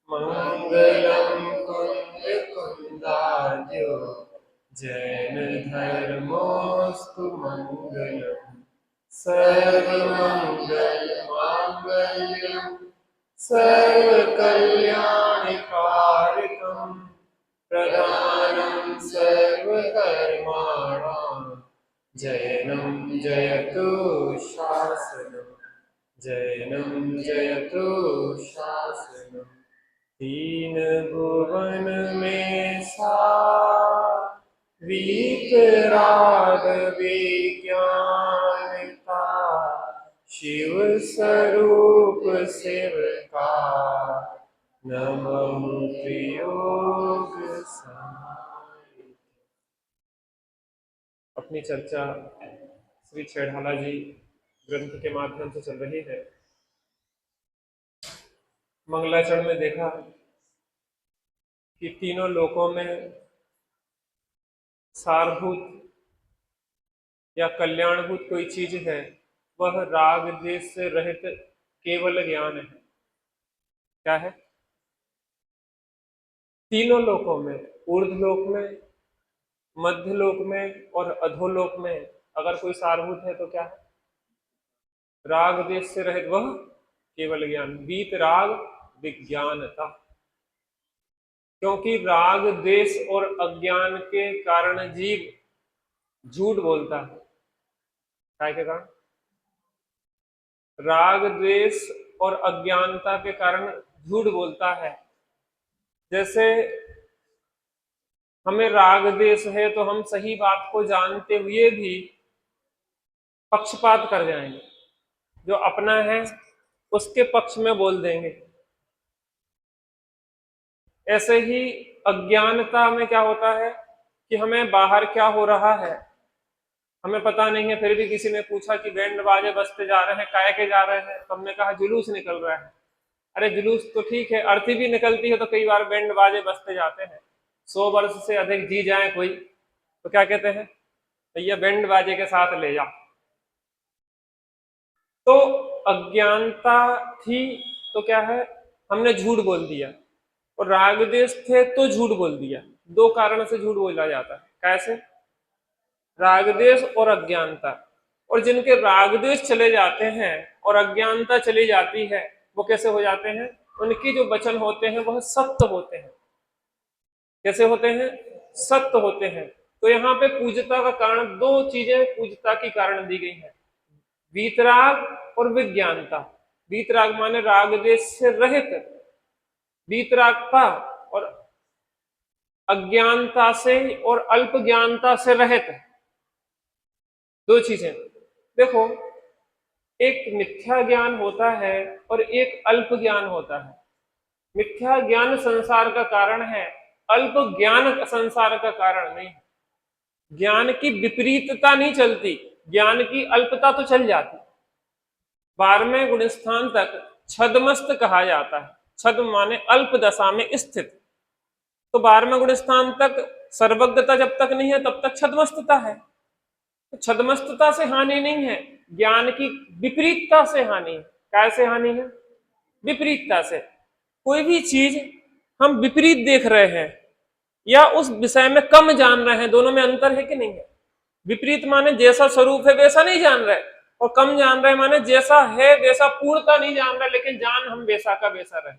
मंगलम कुंद कुंदार्यो जैन धर्मोस्तु मंगलम सर्वमंगल मांगल्यम सर्वकल्याणकारिकम प्रधानं सर्वकर्माणां जैनं जयतु शासनं जैनं जयतु शासनं तीन भुवन में वीतराग विज्ञानता शिव स्वरूप शिवका नमः योग समाधि। अपनी चर्चा श्री छेड़ाला जी ग्रंथ के माध्यम से चल रही है। मंगलाचरण में देखा कि तीनों लोकों में सारभूत या कल्याणभूत कोई चीज है, वह राग द्वेष से रहित केवल ज्ञान है। क्या है? तीनों लोकों में, ऊर्ध्वलोक में, मध्यलोक में और अधोलोक में अगर कोई सारभूत है तो क्या है? राग द्वेष से रहित वह केवल ज्ञान, वीत राग विज्ञानता। क्योंकि राग द्वेष और अज्ञान के कारण जीव झूठ बोलता है। क्या के कारण? राग द्वेष और अज्ञानता के कारण झूठ बोलता है। जैसे हमें राग द्वेष है तो हम सही बात को जानते हुए भी पक्षपात कर जाएंगे, जो अपना है उसके पक्ष में बोल देंगे। ऐसे ही अज्ञानता में क्या होता है कि हमें बाहर क्या हो रहा है हमें पता नहीं है, फिर भी किसी ने पूछा कि बैंड बाजे बजते जा रहे हैं, काय के जा रहे हैं, तो हमने कहा जुलूस निकल रहा है। अरे जुलूस तो ठीक है, अर्थी भी निकलती है तो कई बार बैंड बाजे बजते जाते हैं। 100 वर्ष से अधिक जी जाए कोई तो क्या कहते हैं, भैया बैंड बाजे के साथ ले जा। तो अज्ञानता थी तो क्या है, हमने झूठ बोल दिया, और राग द्वेष थे तो झूठ बोल दिया। दो कारण से झूठ बोला जाता है। कैसे? राग द्वेष और अज्ञानता। और जिनके राग द्वेष चले जाते हैं और अज्ञानता चली जाती है, वो कैसे हो जाते हैं? उनकी जो वचन होते हैं वह सत्य होते हैं। कैसे होते हैं? सत्य होते हैं। तो यहाँ पे पूज्यता का कारण, दो चीजें पूज्यता की कारण दी गई है, वीतराग और विज्ञानता। वीतराग माने राग द्वेष से रहित, वीतरागता, और अज्ञानता से और अल्प ज्ञानता से रहित। दो चीजें देखो, एक मिथ्या ज्ञान होता है और एक अल्प ज्ञान होता है। मिथ्या ज्ञान संसार का कारण है, अल्प ज्ञान संसार का कारण नहीं। ज्ञान की विपरीतता नहीं चलती, ज्ञान की अल्पता तो चल जाती। 12वें गुणस्थान तक छदमस्त कहा जाता है। छद माने अल्प दशा में स्थित। तो 12वें गुणस्थान तक सर्वज्ञता जब तक नहीं है तब तक छदमस्तता है। तो छदमस्तता से हानि नहीं है, ज्ञान की विपरीतता से हानि है। कैसे हानि है? विपरीतता से। कोई भी चीज हम विपरीत देख रहे हैं या उस विषय में कम जान रहे हैं, दोनों में अंतर है कि नहीं है? विपरीत माने जैसा स्वरूप है वैसा नहीं जान रहे, और कम जान रहे माने जैसा है वैसा पूर्णता नहीं जान रहे, लेकिन जान हम वैसा का वैसा रहे।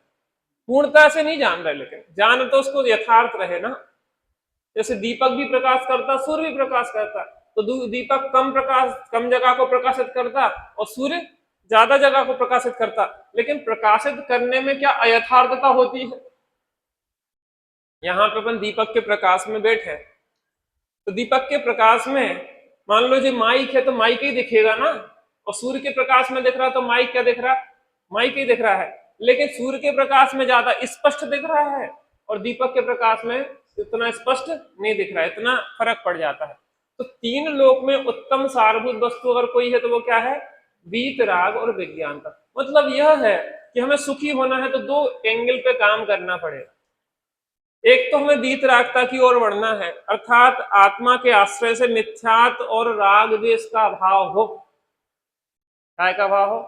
पूर्णता से नहीं जान रहे, लेकिन जान तो उसको यथार्थ रहे ना। जैसे दीपक भी प्रकाश करता, सूर्य भी प्रकाश करता, तो दीपक कम जगह को प्रकाशित करता और सूर्य ज्यादा जगह को प्रकाशित करता, लेकिन प्रकाशित करने में क्या अयथार्थता होती है? यहाँ पे अपन दीपक के प्रकाश में बैठे, तो दीपक के प्रकाश में मान लो जो माइक है तो माइक ही दिखेगा ना, और सूर्य के प्रकाश में दिख रहा तो माइक क्या दिख रहा? माइक ही दिख रहा है। लेकिन सूर्य के प्रकाश में ज्यादा स्पष्ट दिख रहा है और दीपक के प्रकाश में इतना स्पष्ट नहीं दिख रहा है, इतना फर्क पड़ जाता है। तो तीन लोक में उत्तम सारभूत वस्तु अगर कोई है तो वो क्या है? वीतराग और विज्ञानता। मतलब यह है कि हमें सुखी होना है तो दो एंगल पे काम करना पड़ेगा। एक तो हमें वीतरागता की ओर बढ़ना है, अर्थात आत्मा के आश्रय से मिथ्यात्व और राग द्वेष का अभाव हो। काय का भाव हो?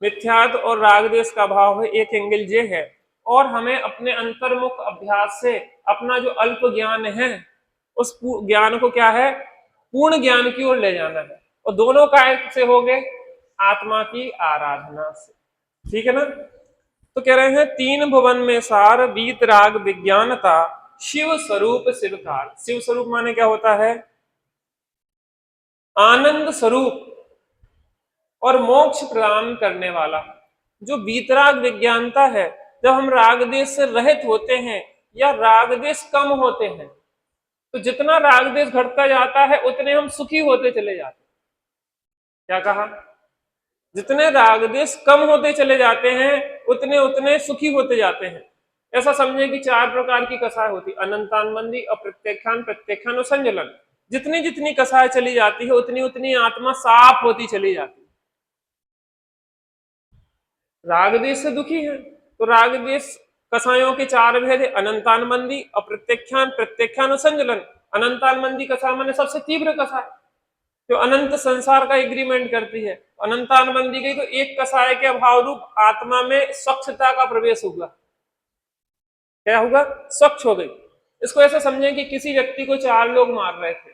मिथ्यात्व और राग द्वेष का भाव है। एक एंगल ये है। और हमें अपने अंतर्मुख अभ्यास से अपना जो अल्प ज्ञान है उस ज्ञान को क्या है, पूर्ण ज्ञान की ओर ले जाना है। और दोनों काय से हो गए, आत्मा की आराधना से। ठीक है ना। तो कह रहे हैं तीन भुवन में सार वीतराग विज्ञानता शिव स्वरूप शिवकार। शिव स्वरूप माने क्या होता है, आनंद स्वरूप और मोक्ष प्रदान करने वाला। जो वीतराग विज्ञानता है, जब हम राग देश से रहित होते हैं या राग देश कम होते हैं, तो जितना राग देश घटता जाता है उतने हम सुखी होते चले जाते हैं। क्या कहा, जितने राग देश कम होते चले जाते हैं उतने उतने सुखी होते जाते हैं। ऐसा समझे कि चार प्रकार की कसाय होती, अनंतानबंदी, अप्रत्यक्षान, प्रत्यक्षान और संजलन। जितनी जितनी कसाय चली जाती है उतनी उतनी आत्मा साफ होती चली जाती है। राग देश से दुखी है तो राग देश कसायों के चार भेद है, अनंतानबंदी, अप्रत्यक्षान, प्रत्यक्षान और संजलन। अनंतानबंदी कसाय माने सबसे तीव्र कसाय, जो अनंत संसार का एग्रीमेंट करती है। अनंतान बंदी गई तो एक कसाय के अभाव रूप आत्मा में स्वच्छता का प्रवेश होगा। क्या होगा, स्वच्छ हो गई। इसको ऐसा समझें कि किसी व्यक्ति को चार लोग मार रहे थे।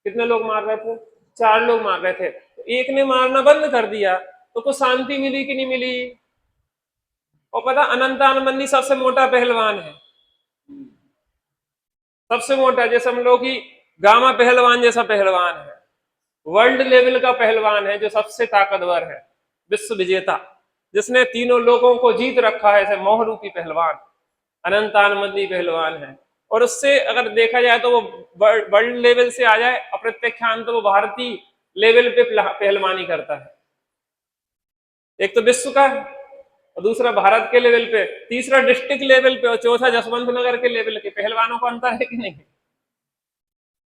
कितने लोग मार रहे थे, चार लोग मार रहे थे। तो एक ने मारना बंद कर दिया तो कुछ शांति मिली कि नहीं मिली। और पता, अनंतान बंदी सबसे मोटा पहलवान है, सबसे मोटा। जैसे हम लोग की गामा पहलवान जैसा पहलवान है, वर्ल्ड लेवल का पहलवान है, जो सबसे ताकतवर है, विश्व विजेता, जिसने तीनों लोगों को जीत रखा है, ऐसे मोहरूपी पहलवान अनंतानमंदी पहलवान है। और उससे अगर देखा जाए तो वो वर्ल्ड लेवल से आ जाए अप्रत्यक्षान, तो वो भारतीय लेवल पे पहलवानी करता है। एक तो विश्व का, और दूसरा भारत के लेवल पे, तीसरा डिस्ट्रिक्ट लेवल पे, और चौथा जसवंत नगर के लेवल के। पहलवानों का अंतर है कि नहीं।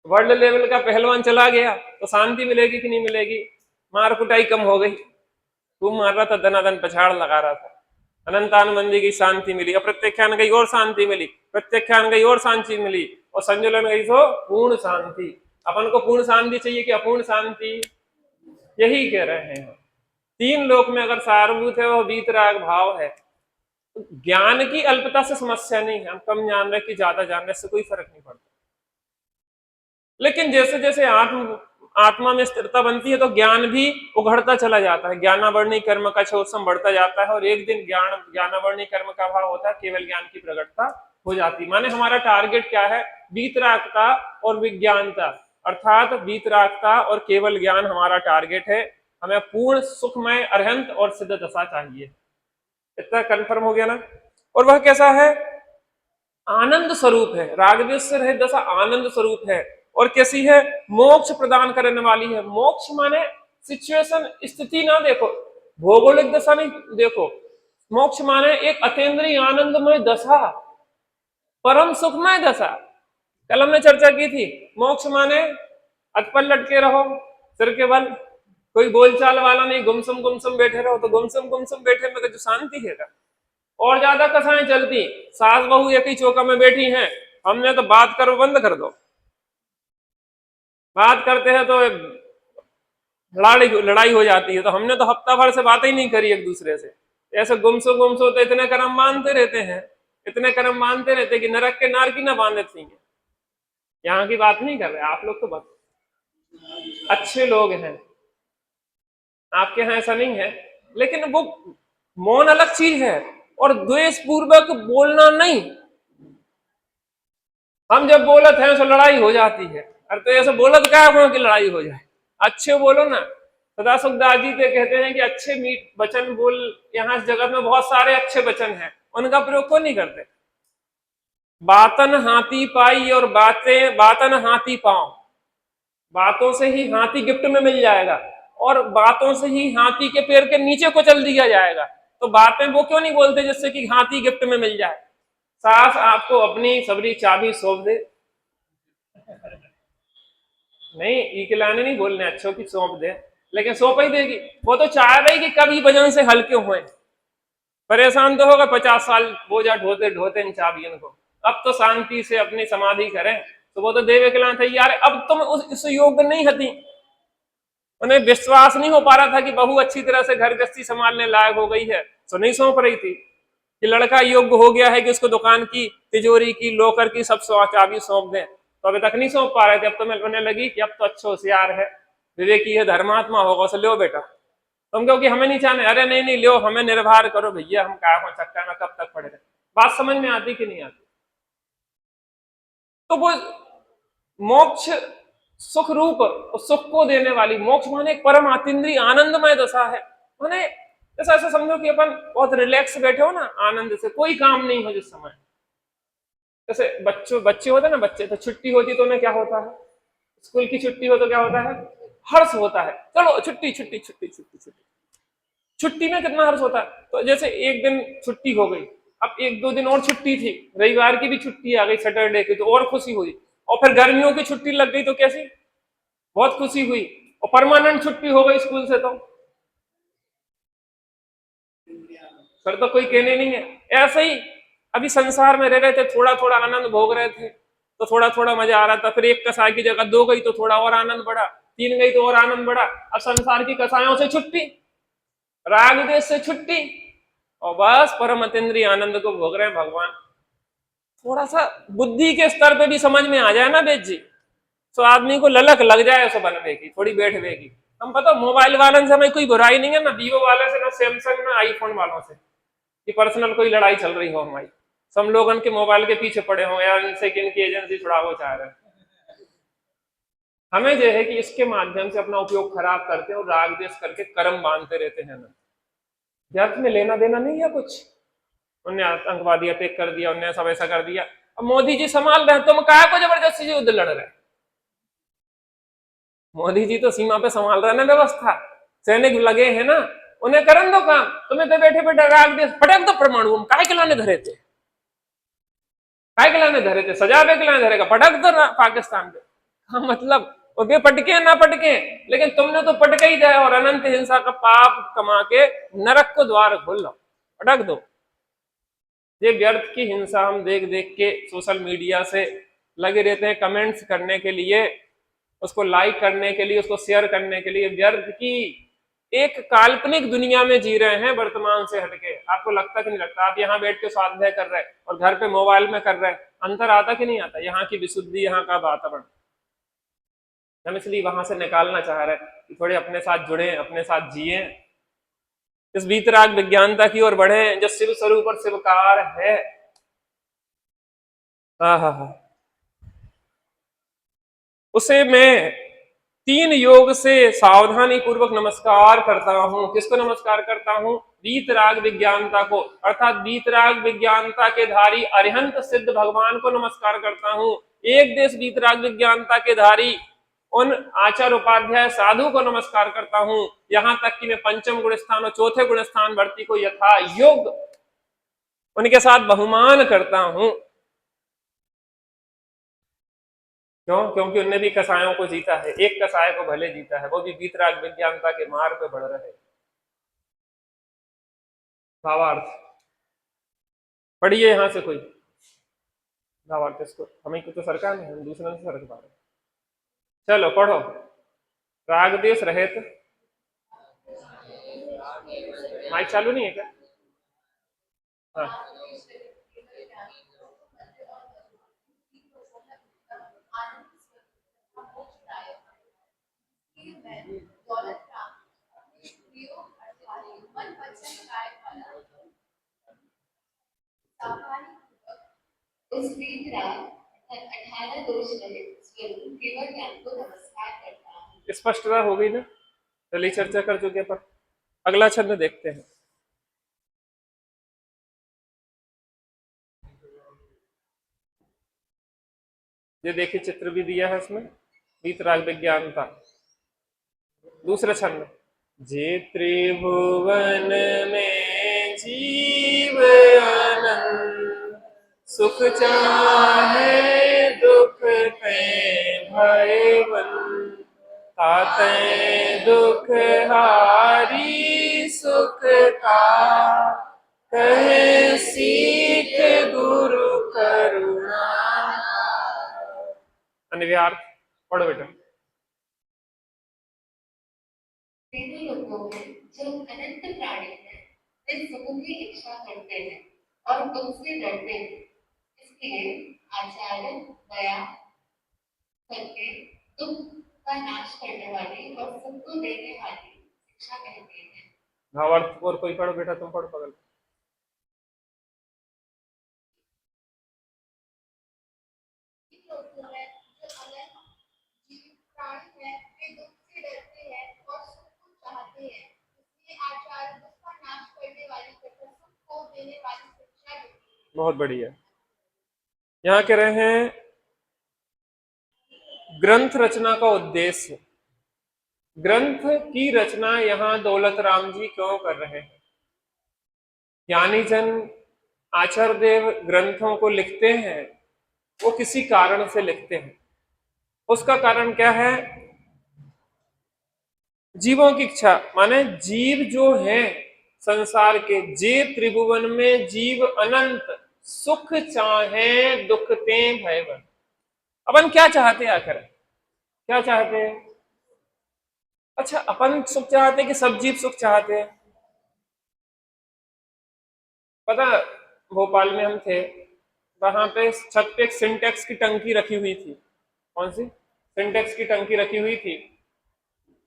वर्ल्ड लेवल का पहलवान चला गया तो शांति मिलेगी कि नहीं मिलेगी, मार कुटाई कम हो गई। तू मार रहा था, दनादन पछाड़ लगा रहा था। अनंतानबंदी की शांति मिली, अप्रत्यक्षान गई और शांति मिली, प्रत्यक्षान गई और शांति मिली, और संजुलन गई तो पूर्ण शांति। अपन को पूर्ण शांति चाहिए कि अपूर्ण शांति, यही कह रहे हैं। तीन लोक में अगर सारभूत है वह वीतराग भाव है। ज्ञान की अल्पता से समस्या नहीं है, हम कम जान रहे कि ज्यादा जान रहे, इससे कोई फर्क नहीं पड़ता। लेकिन जैसे जैसे आत्मा में स्थिरता बनती है तो ज्ञान भी उघड़ता चला जाता है। ज्ञानावर्णी कर्म का छोसम बढ़ता जाता है, और एक दिन ज्ञानावर्णी कर्म का अभाव होता है, केवल ज्ञान की प्रकटता हो जाती है। माने हमारा टारगेट क्या है, वीतरागता और विज्ञानता, अर्थात वीतरागता और केवल ज्ञान हमारा टारगेट है। हमें पूर्ण सुखमय अरहंत और सिद्ध दशा चाहिए। इतना कंफर्म हो गया ना। और वह कैसा है, आनंद स्वरूप है। रागद्वेष से रहित दशा आनंद स्वरूप है। और कैसी है, मोक्ष प्रदान करने वाली है। मोक्ष माने सिचुएशन, स्थिति ना देखो, भौगोलिक दशा नहीं देखो। मोक्ष माने एक अतीन्द्रिय आनंदमय दशा, परम सुखमय दशा। कल हमने चर्चा की थी, मोक्ष माने अटपल लटके रहो सिर के बल, कोई बोलचाल वाला नहीं, गुमसुम बैठे रहो। तो गुमसुम बैठे में जो शांति है। और ज्यादा कसाएं चलती, सास बहू एक ही चौका में बैठी हैं, हमने तो बात करो बंद कर दो। बात करते हैं तो लड़ाई हो जाती है। तो हमने तो हफ्ता भर से बात ही नहीं करी एक दूसरे से। ऐसे गुमसो तो इतने कर्म मानते रहते हैं, इतने कर्म मानते रहते कि नरक के नार की ना बांधे थी। यहाँ की बात नहीं कर रहे आप लोग, तो बात अच्छे लोग हैं, आपके यहाँ ऐसा नहीं है। लेकिन वो मौन अलग चीज है, और द्वेष पूर्वक बोलना नहीं। हम जब बोलते हैं तो लड़ाई हो जाती है। अरे तो ऐसे बोलत क्या है कि लड़ाई हो जाए, अच्छे बोलो ना। सदा सुखदास जी तो कहते हैं कि अच्छे मीठ वचन बोल। यहाँ इस जगत में बहुत सारे अच्छे वचन हैं, उनका प्रयोग क्यों नहीं करते। बातन हाथी पाई और बातन हाथी पाओ। बातों से ही हाथी गिफ्ट में मिल जाएगा, और बातों से ही हाथी के पैर के नीचे को चल दिया जाएगा। तो बातें वो क्यों नहीं बोलते जिससे कि हाथी गिफ्ट में मिल जाए। सास आपको अपनी सबरी चाबी सौंप दे, नहीं इकलाने नहीं बोलने, अच्छों की सौंप दे, लेकिन सौंप ही देगी। वो तो चाह रही कि कभी वजन से हल्के हुए। परेशान तो होगा 50 साल बोझा ढोते ढोते इन चाबियों को। अब तो शांति से अपनी समाधि करें, तो वो तो देवे के लान तैयार है। अब तुम उस योग नहीं हती, उन्हें विश्वास नहीं हो पा रहा था कि बहू अच्छी तरह से घर गृहस्थी संभालने लायक हो गई है, तो नहीं सौंप रही थी। कि लड़का योग्य हो गया है कि उसको दुकान की, तिजोरी की, लॉकर की सब चाबी सौंप दें, तो अभी तक नहीं सौंप पा रहे थे। अब तो मिलने लगी कि अब तो अच्छा होशियार है, विवेकी है, धर्मात्मा होगा, उसे लो बेटा। तुम कहो कि हमें नहीं चाहने, अरे नहीं नहीं लो, हमें निर्भर करो भैया, हम क्या हो चक्कर में कब तक पड़े रहे। बात समझ में आती कि नहीं आती? तो वो मोक्ष सुख रूप और सुख को देने वाली, मोक्ष माने एक परम अतीन्द्रिय आनंदमय दशा है। माने जैसा ऐसा समझो कि अपन बहुत रिलैक्स बैठे हो ना, आनंद से, कोई काम नहीं हो जिस समय। जैसे बच्चे होते ना, बच्चे तो छुट्टी होती तो उन्हें क्या होता है, स्कूल की छुट्टी हो तो क्या होता है, हर्ष होता है, चलो छुट्टी छुट्टी छुट्टी छुट्टी छुट्टी। छुट्टी में कितना हर्ष होता है। तो जैसे एक दिन छुट्टी हो गई, अब एक दो दिन और छुट्टी थी, रविवार की भी छुट्टी आ गई, सैटरडे की, तो और खुशी हुई। और फिर गर्मियों की छुट्टी लग गई तो कैसी, बहुत खुशी हुई। और परमानेंट छुट्टी हो गई स्कूल से, तो फिर तो कोई कहने नहीं है। ऐसे ही अभी संसार में रह रहे थे, थोड़ा थोड़ा आनंद भोग रहे थे, तो थोड़ा थोड़ा मजा आ रहा था। फिर एक कसाई की जगह दो गई तो थोड़ा और आनंद बढ़ा, तीन गई तो और आनंद बढ़ा। अब संसार की कसायों से छुट्टी, राग देश से छुट्टी, और बस परम अतीन्द्रिय आनंद को भोग रहे हैं भगवान। थोड़ा सा बुद्धि के स्तर पे भी समझ में आ जाए ना बेद जी, तो आदमी को ललक लग जाए उसे बनने की, थोड़ी बैठवे की। हम पता मोबाइल वालों से हमें कोई बुराई नहीं है, ना वीवो वाले से, ना सैमसंग, ना आईफोन वालों से कि पर्सनल कोई लड़ाई चल रही हो हमारी। सब लोग उनके मोबाइल के पीछे पड़े हों या इनसे कि इनकी एजेंसी छुड़ावो चाह रहे हैं। हमें जो है कि इसके माध्यम से अपना उपयोग खराब करते हैं और राग द्वेष करके कर्म बांधते रहते हैं ना, व्यर्थ में लेना देना नहीं है कुछ। उनने आतंकवादी अटैक कर दिया, उनने सब ऐसा कर दिया, अब मोदी जी संभाल रहे हैं, तुम काहे को जबरदस्ती से युद्ध लड़ रहे हैं? मोदी जी तो सीमा पे संभाल रहे हैं ना व्यवस्था, सैनिक लगे हैं ना, उन्हें करन दो काम। तुम्हें तो बैठे बैठे राग द्वेष पटक दो परमाणु, हम काहे के लाने धरे थे, काहे के लाने धरे थे, सजावे के लाने धरेगा, पटक दो पाकिस्तान पे। हाँ मतलब वो वे पटके ना पटके, लेकिन तुमने तो पटके ही दिया और अनंत हिंसा का पाप कमा के नरक को द्वार खोल लो, पटक दो। ये व्यर्थ की हिंसा हम देख देख के सोशल मीडिया से लगे रहते हैं, कमेंट्स करने के लिए, उसको लाइक करने के लिए, उसको शेयर करने के लिए। व्यर्थ की एक काल्पनिक दुनिया में जी रहे हैं वर्तमान से हटके। आपको लगता कि नहीं लगता? आप यहाँ बैठ के स्वाध्याय कर रहे हैं और घर पे मोबाइल में कर रहे हैं, अंतर आता कि नहीं आता? यहाँ की विशुद्धि, यहाँ का वातावरण हम इसलिए वहां से निकालना चाह रहे हैं कि थोड़े अपने साथ जुड़े, अपने साथ जिए, इस वीतराग विज्ञानता की ओर बढ़े जो शिव स्वरूप और शिवकार है। हाँ हाँ हाँ, उसे मैं 3 योग से सावधानी पूर्वक नमस्कार करता हूं। किसको नमस्कार करता हूं? वीतराग विज्ञानता को, अर्थात वीतराग विज्ञानता के धारी अरिहंत सिद्ध भगवान को नमस्कार करता हूं। एक देश वीतराग विज्ञानता के धारी उन आचार्य उपाध्याय साधु को नमस्कार करता हूं। यहां तक कि मैं पंचम गुण स्थान और चौथे गुण स्थान वर्ती को यथा योग उनके साथ बहुमान करता हूं। क्यों? क्योंकि उनने भी कसायों को जीता है, एक कसाय को भले जीता है, वो भी वीतराग विज्ञानता के मार्ग पे बढ़ रहे। भावार्थ पढ़िए यहां से कोई भावार्थ, इसको हमें को तो सरकार नहीं, हम दूसरे से सरक पा रहे। चलो पढ़ो। राग देश रहित, माइक चालू नहीं है क्या? हाँ। उस वीतराग 18 दोष रहित स्वरूप केवल ज्ञान को नमस्कार करता हूँ। स्पष्टता हो गई ना? चलिए चर्चा कर चुके पर अगला छंद देखते हैं। ये देखिए चित्र भी दिया है इसमें, वीतराग विज्ञानता। दूसरा छंद, जे त्रिभुवन में जीव आनंद, सुख चाहे दुख पे भयवन, ताते दुख हारी सुख का, कहे सीख गुरु करुणा। अन्वयार्थ पढ़ो बेटा। तीनों लोगों में जो अनंत प्राणी है वे सुख की इच्छा करते हैं और दुख से डरते थे। इसलिए आचार्य दया करके दुख का नाश करने वाली और सबको देने वाली शिक्षा कहते हैं। भावार्थ और कोई पढ़ो बेटा, तुम पढ़ो बगल। होता है जो अलग जीव प्राणी है, वे दुख से डरते हैं और सुख को चाहते हैं। इसलिए आचार्य दुख का नाश करने वाली तथा सुख को देने वाली शिक्षा देते हैं। बहुत बढ़िया। यहाँ कह रहे हैं ग्रंथ रचना का उद्देश्य। ग्रंथ की रचना यहाँ दौलत राम जी क्यों कर रहे हैं? ज्ञानी जन आचार्य देव ग्रंथों को लिखते हैं, वो किसी कारण से लिखते हैं। उसका कारण क्या है? जीवों की इच्छा, माने जीव जो है संसार के, जे त्रिभुवन में जीव अनंत सुख चाहे दुख ते भयवन। अपन क्या चाहते हैं आखिर? क्या चाहते हैं? अच्छा, अपन सुख चाहते हैं कि सब जीव सुख चाहते हैं? पता, भोपाल में हम थे, वहां पे छत पे एक सिंटेक्स की टंकी रखी हुई थी। कौन सी? सिंटेक्स की टंकी रखी हुई थी।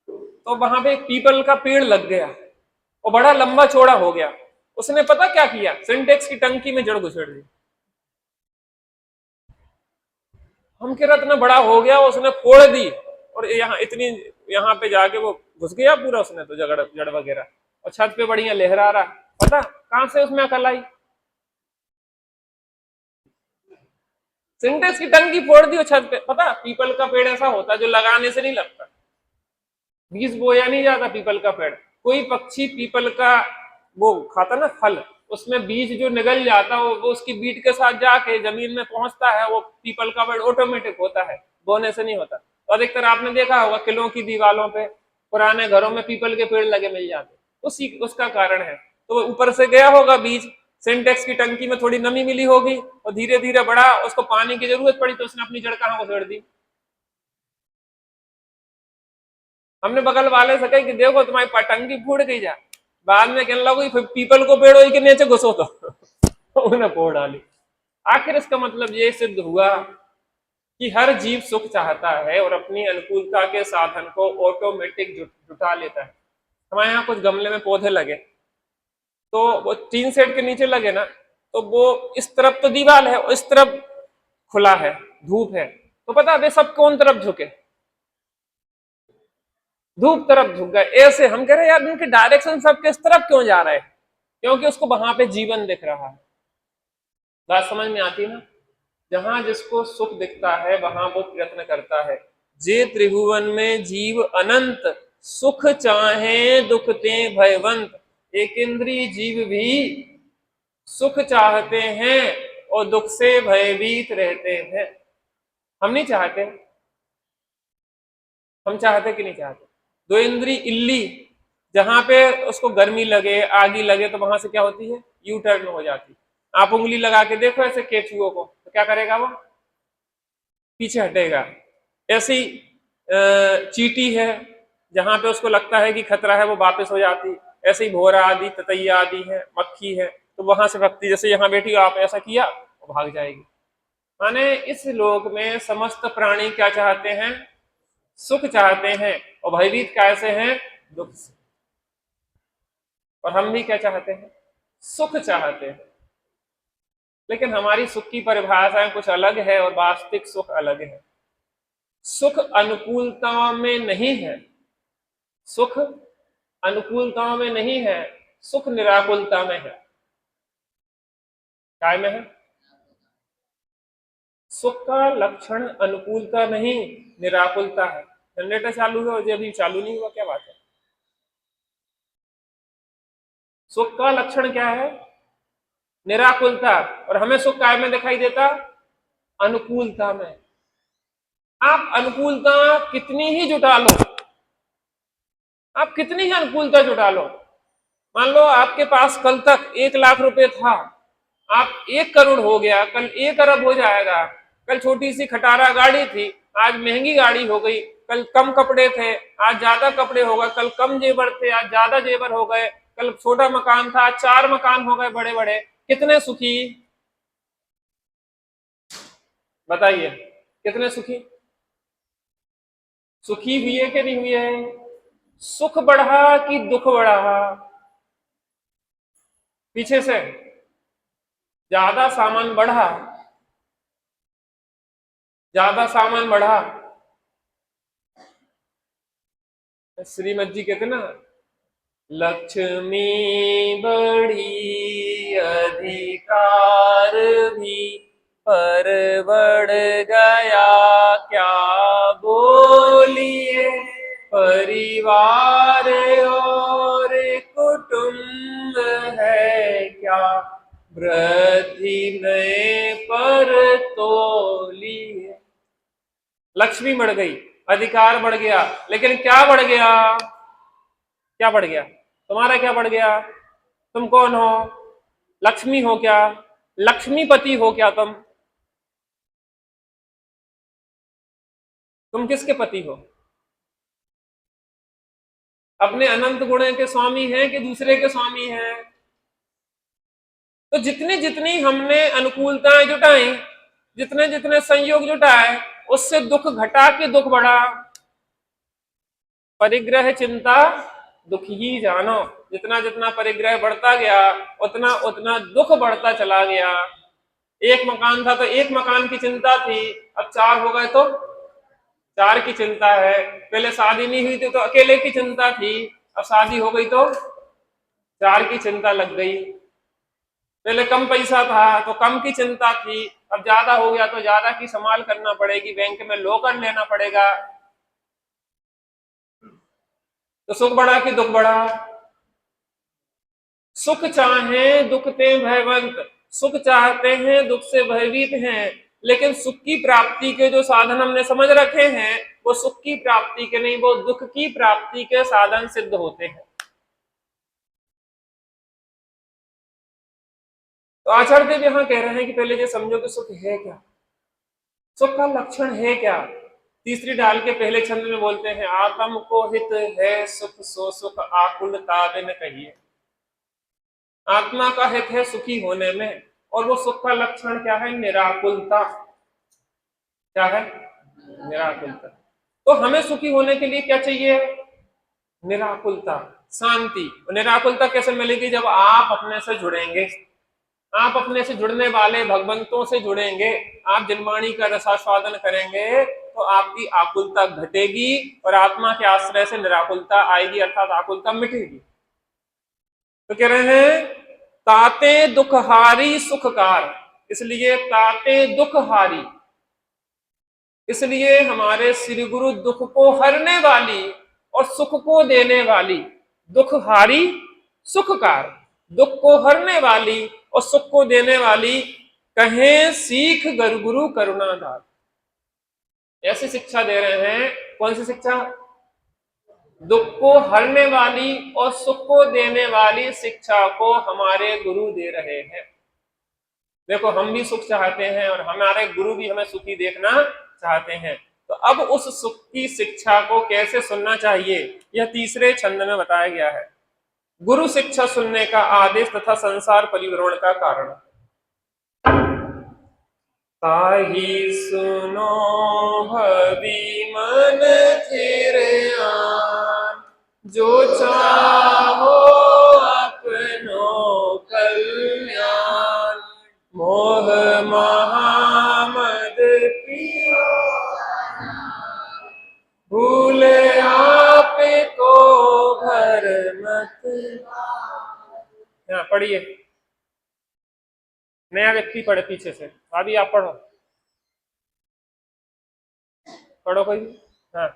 तो वहां पे एक पीपल का पेड़ लग गया और बड़ा लंबा चौड़ा हो गया। उसने पता क्या किया? सिंटेक्स की टंकी में जड़ घुसेड़ दी। हम कह रहा इतना बड़ा हो गया, उसने फोड़ दी और यहाँ इतनी, यहाँ पे जाके वो घुस गया पूरा उसने तो जड़ जड़ वगैरह, और छत पे बढ़िया लहरा रहा। पता कहां से उसमें अकल आई? सिंटेक्स की टंकी फोड़ दी और छत पे। पता पीपल का पेड़ ऐसा होता है जो लगाने से नहीं लगता, बीज बोया नहीं जाता पीपल का पेड़। कोई पक्षी पीपल का वो खाता ना फल, उसमें बीज जो निगल जाता है वो उसकी बीट के साथ जाके जमीन में पहुंचता है, वो पीपल का पेड़ ऑटोमेटिक होता है, बोने से नहीं होता। तो अधिकतर आपने देखा होगा किलों की दीवारों पे पुराने घरों में पीपल के पेड़ लगे मिल जाते, उसी उसका कारण है। तो ऊपर से गया होगा बीज, सिंटेक्स की टंकी में थोड़ी नमी मिली होगी और धीरे धीरे बढ़ा, उसको पानी की जरूरत पड़ी तो उसने अपनी जड़ कहाँ उछेड़ दी। हमने बगल वाले से कही कि देखो तुम्हारी पटंगी फूट गई जा, बाद में कहने लगो पीपल को पेड़ के नीचे घुसो तो उन्हें फोड़ डाली। आखिर इसका मतलब ये सिद्ध हुआ कि हर जीव सुख चाहता है और अपनी अनुकूलता के साधन को ऑटोमेटिक जुटा लेता है। हमारे यहाँ कुछ गमले में पौधे लगे, तो वो टीन सेट के नीचे लगे ना, तो वो इस तरफ तो दीवार है और इस तरफ खुला है, धूप है, तो पता वे सब कौन तरफ झुके? धूप तरफ झुक गए। ऐसे हम कह रहे हैं यार इनके डायरेक्शन सब किस तरफ क्यों जा रहे हैं? क्योंकि उसको वहां पे जीवन दिख रहा है। बात समझ में आती ना? जहां जिसको सुख दिखता है वहां वो प्रयत्न करता है। जे त्रिभुवन में जीव अनंत सुख चाहे दुख ते भयवंत। एक इंद्रिय जीव भी सुख चाहते हैं और दुख से भयभीत रहते हैं। हम नहीं चाहते? हम चाहते कि नहीं चाहते? दो इंद्री इल्ली, जहां पे उसको गर्मी लगे आगी लगे तो वहां से क्या होती है? यू टर्न हो जाती। आप उंगली लगा के देखो ऐसे केचुओं को, तो क्या करेगा? वो पीछे हटेगा। ऐसी चींटी है, जहां पे उसको लगता है कि खतरा है वो वापस हो जाती। ऐसे ही भोरा आदि ततैया आदि है, मक्खी है, तो वहां से भक्ति, जैसे यहाँ बैठी आप ऐसा किया वो भाग जाएगी। माने इस लोक में समस्त प्राणी क्या चाहते हैं? सुख चाहते हैं और भयभीत कैसे हैं? दुख से। और हम भी क्या चाहते हैं? सुख चाहते हैं। लेकिन हमारी सुख की परिभाषाएं कुछ अलग है और वास्तविक सुख अलग है। सुख अनुकूलता में नहीं है, सुख अनुकूलता में नहीं है, सुख निराकुलता में है। काय में है? सुख का लक्षण अनुकूलता नहीं, निराकुलता है। जनरेटर चालू है और अभी चालू नहीं हुआ, क्या बात है? सुख का लक्षण क्या है? निराकुलता। और हमें सुख काय में दिखाई देता? अनुकूलता में। आप अनुकूलता कितनी ही जुटा लो, आप कितनी ही अनुकूलता जुटा लो, मान लो आपके पास कल तक 1 लाख रुपए था, आप 1 करोड़ हो गया, कल 1 अरब हो जाएगा। कल छोटी सी खटारा गाड़ी थी, आज महंगी गाड़ी हो गई। कल कम कपड़े थे, आज ज्यादा कपड़े हो गए। कल कम जेवर थे, आज ज्यादा जेवर हो गए। कल छोटा मकान था, आज 4 मकान हो गए बड़े बड़े। कितने सुखी? बताइए, कितने सुखी? सुखी हुए कि नहीं हुए? सुख बढ़ा कि दुख बढ़ा? पीछे से ज्यादा सामान बढ़ा, ज्यादा सामान बढ़ा। श्रीमद जी कहते ना, लक्ष्मी बढ़ी अधिकार भी, पर बढ़ गया क्या बोलिए, परिवार और कुटुंब है क्या, वृद्धि नए पर तोलिए। लक्ष्मी बढ़ गई, अधिकार बढ़ गया, लेकिन क्या बढ़ गया? क्या बढ़ गया? तुम्हारा क्या बढ़ गया? तुम कौन हो? लक्ष्मी हो क्या? लक्ष्मीपति हो क्या तुम किसके पति हो? अपने अनंत गुण के स्वामी हैं कि दूसरे के स्वामी हैं? तो जितनी जितनी हमने अनुकूलताएं जुटाई, जितने जितने संयोग जुटाए, उससे दुख घटा के दुख बढ़ा। परिग्रह चिंता दुख ही जानो, जितना जितना परिग्रह बढ़ता गया, उतना उतना दुख बढ़ता चला गया। एक मकान था तो एक मकान की चिंता थी, अब चार हो गए तो चार की चिंता है। पहले शादी नहीं हुई थी तो अकेले की चिंता थी, अब शादी हो गई तो चार की चिंता लग गई। पहले कम पैसा था तो कम की चिंता थी, अब ज्यादा हो गया तो ज्यादा की संभाल करना पड़ेगी, बैंक में लॉकर लेना पड़ेगा। तो सुख बढ़ा कि दुख बढ़ा? सुख चाहे दुख ते भयवंत, सुख चाहते हैं दुख से भयभीत हैं, लेकिन सुख की प्राप्ति के जो साधन हमने समझ रखे हैं वो सुख की प्राप्ति के नहीं, वो दुख की प्राप्ति के साधन सिद्ध होते हैं। तो आचार्य देव यहां कह रहे हैं कि पहले ये समझो कि सुख है क्या, सुख का लक्षण है क्या। तीसरी डाल के पहले छंद में बोलते हैं, आत्म को हित है सुख सो सुख आकुलता बिन कहिए। आत्मा का हित है सुखी होने में, और वो सुख का लक्षण क्या है? निराकुलता। क्या है? निराकुलता। तो हमें सुखी होने के लिए क्या चाहिए? निराकुलता, शांति। निराकुलता कैसे मिलेगी? जब आप अपने से जुड़ेंगे, आप अपने से जुड़ने वाले भगवंतों से जुड़ेंगे, आप जिनवाणी का रसास्वादन करेंगे, तो आपकी आकुलता घटेगी और आत्मा के आश्रय से निराकुलता आएगी, अर्थात आकुलता मिटेगी। तो कह रहे हैं, ताते दुखहारी सुखकार, इसलिए ताते दुखहारी, इसलिए हमारे श्री गुरु दुख को हरने वाली और सुख को देने वाली, दुखहारी सुखकार, दुख को हरने वाली और सुख को देने वाली, कहें सीख गुरु करुणाधार। ऐसी शिक्षा दे रहे हैं। कौन सी शिक्षा? दुख को हरने वाली और सुख को देने वाली शिक्षा को हमारे गुरु दे रहे हैं। देखो, हम भी सुख चाहते हैं और हमारे गुरु भी हमें सुखी देखना चाहते हैं। तो अब उस सुख की शिक्षा को कैसे सुनना चाहिए, यह तीसरे छंद में बताया गया है। गुरु शिक्षा सुनने का आदेश तथा संसार परिभ्रमण का कारण। ताहि सुनो भवि मन थिर आन, जो चाहो अपनो कल्याण, मोह महामद पियो भूले आप को घर मत। यहाँ पढ़िए, नया व्यक्ति पढ़े पीछे से। अभी आप पढ़ो, पढ़ो कोई। हाँ,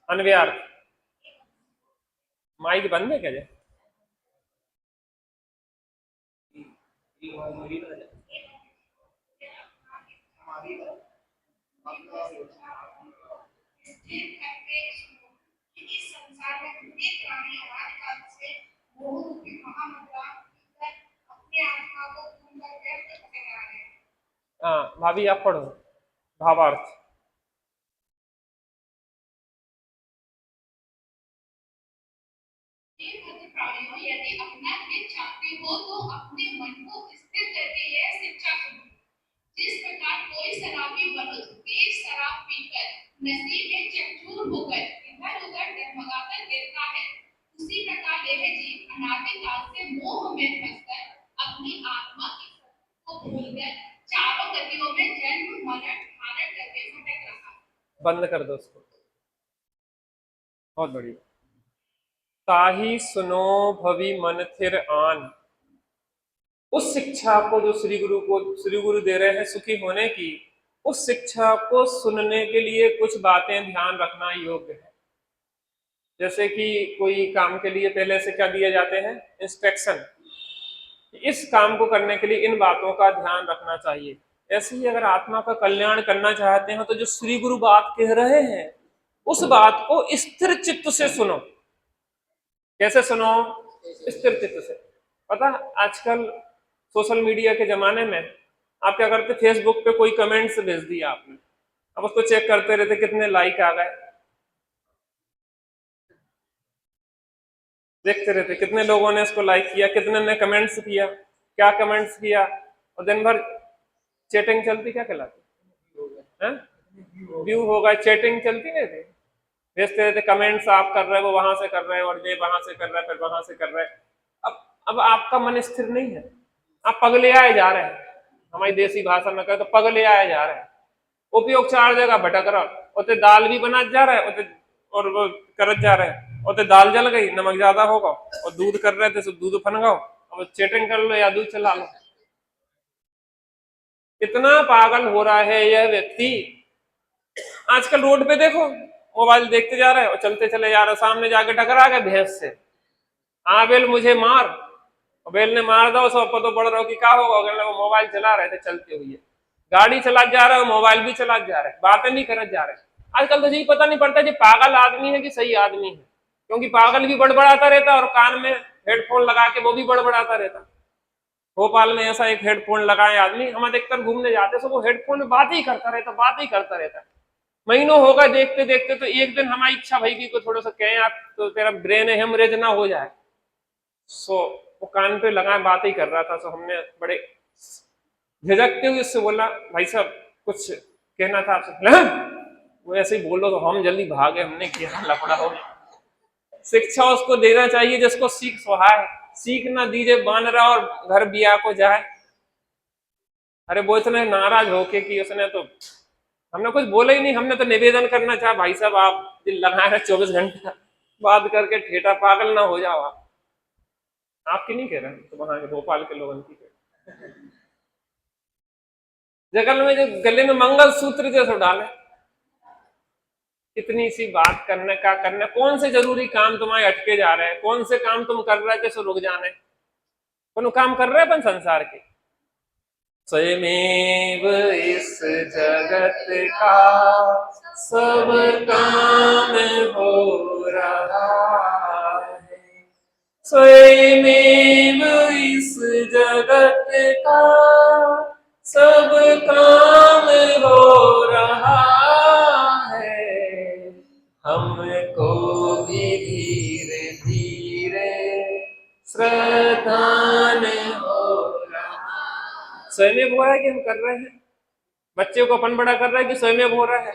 अनव्यार्थ। माइक बंद है क्या जे? स्थिर करके सुनो कि इस संसार में अनेक प्राणी अनादि काल से मोह रूपी महामुद्रा पीकर अपने आत्मा को पूर्ण व्यर्थ कर रहे हैं। हाँ भाभी, आप पढ़ो भावार्थ। हे भद्र प्राणियों, यदि अपना हित चाहते हो तो अपने मन को नसीब में चकचूर होकर इधर उधर डगमगाकर गिरता है, उसी प्रकार यह जीव अनादि काल से मोह में फंसकर अपनी आत्मा की सत्ता को भूलकर चारों गतियों में जन्म मरण धारण करके भटक रहा है। बंद कर दो उसको। बहुत बढ़िया। ताही सुनो भवि मन थिर आन। उस शिक्षा को जो श्री गुरु दे रहे हैं सुखी होने की, उस शिक्षा को सुनने के लिए कुछ बातें ध्यान रखना योग्य है। जैसे कि कोई काम के लिए पहले से क्या दिए जाते हैं, इंस्ट्रक्शन। इस काम को करने के लिए इन बातों का ध्यान रखना चाहिए। ऐसे ही अगर आत्मा का कल्याण करना चाहते हैं तो जो श्री गुरु बात कह रहे हैं उस बात को स्थिर चित्त से सुनो। कैसे सुनो? स्थिर चित्त से। पता आजकल सोशल मीडिया के जमाने में आप क्या करते, फेसबुक पे कोई कमेंट्स भेज दिया आपने, अब उसको चेक करते रहते कितने लाइक आ गए, देखते रहते कितने लोगों ने इसको लाइक किया, कितने ने कमेंट्स किया, क्या कमेंट्स किया, और दिन भर चैटिंग चलती, क्या कहलाती है, व्यू होगा, चैटिंग चलती रहती, भेजते रहते कमेंट्स, आप कर रहे हो, वो वहां से कर रहे हैं, और ये वहां से कर रहा है, फिर वहां से कर रहे हैं। अब आपका मन स्थिर नहीं है, आप पगले आए जा रहे हैं। हमारी देसी भाषा में कहे तो पगले आए जा रहे हैं। उपयोग चार जगह भटक रहा, उते दाल भी बना जा रहा है, उते और वो करत जा रहे हैं, उते दाल जल गई, नमक ज्यादा होगा, और दूध कर रहे थे तो दूध फनगाओ, अब चेटिंग कर लो या दूध चला लो। इतना पागल हो रहा है यह व्यक्ति। आजकल रोड पे देखो, मोबाइल देखते जा रहे हैं और चलते चले जा रहे, सामने जाके टकरा गए भैंस से, हाँ बेल मुझे मार, और बेल ने मार दो, सब तो पड़ रहा हो कि क्या होगा, अगर वो मोबाइल चला रहे थे चलते हुए, गाड़ी चला जा रहा है, मोबाइल भी चला जा रहा है, बातें भी करत जा रहे हैं। आजकल तो जी पता नहीं पड़ता जी पागल आदमी है कि सही आदमी है, क्योंकि पागल भी बड़बड़ाता रहता और कान में हेडफोन लगा के वो भी बड़बड़ाता रहता। भोपाल में ऐसा एक हेडफोन लगाए आदमी, हम अधिकतर घूमने जाते तो वो हेडफोन में बात ही करता रहता, बात ही करता रहता। महीनों होगा देखते देखते, तो एक दिन हमारी इच्छा भई कि कुछ थोड़ा सा कहें आप, तो तेरा ब्रेन हेमरेज ना हो जाए, सो वो कान पे लगा बात ही कर रहा था। सो हमने बड़े झिझकते हुए उससे बोला, भाई साहब कुछ कहना था आपसे। वो ऐसे ही बोलो तो हम जल्दी भागे, हमने क्या लफड़ा हो। शिक्षा उसको देना चाहिए जिसको सीख सुहाए, सीख ना दीजिए बान रहा और घर बिया को जाए। अरे वो इतने नाराज होके कि उसने तो, हमने कुछ बोला ही नहीं, हमने तो निवेदन करना चाहा, भाई साहब आप दिल लगाए रहे 24 घंटा बात करके ठेठा पागल ना हो जाओ। आप आपकी नहीं कह रहे, तो वहां के भोपाल के लोगों की कह रहे। जगल में जो गले में मंगल सूत्र जैसे डाले, इतनी सी बात करने का करने, कौन से जरूरी काम तुम्हारे अटके जा रहे हैं, कौन से काम तुम कर रहे थे सो रुक जाने, कौन काम कर रहे हैं अपन संसार के। स्वयमेव इस जगत का सब काम हो रहा है, स्वयमेव इस जगत का सब काम हो रहा है, हमको भी धीरे धीरे श्रद्धान हो रहा। स्वयं हो रहा है कि हम कर रहे हैं, बच्चे को अपन बड़ा कर रहा है कि स्वयं हो रहा है।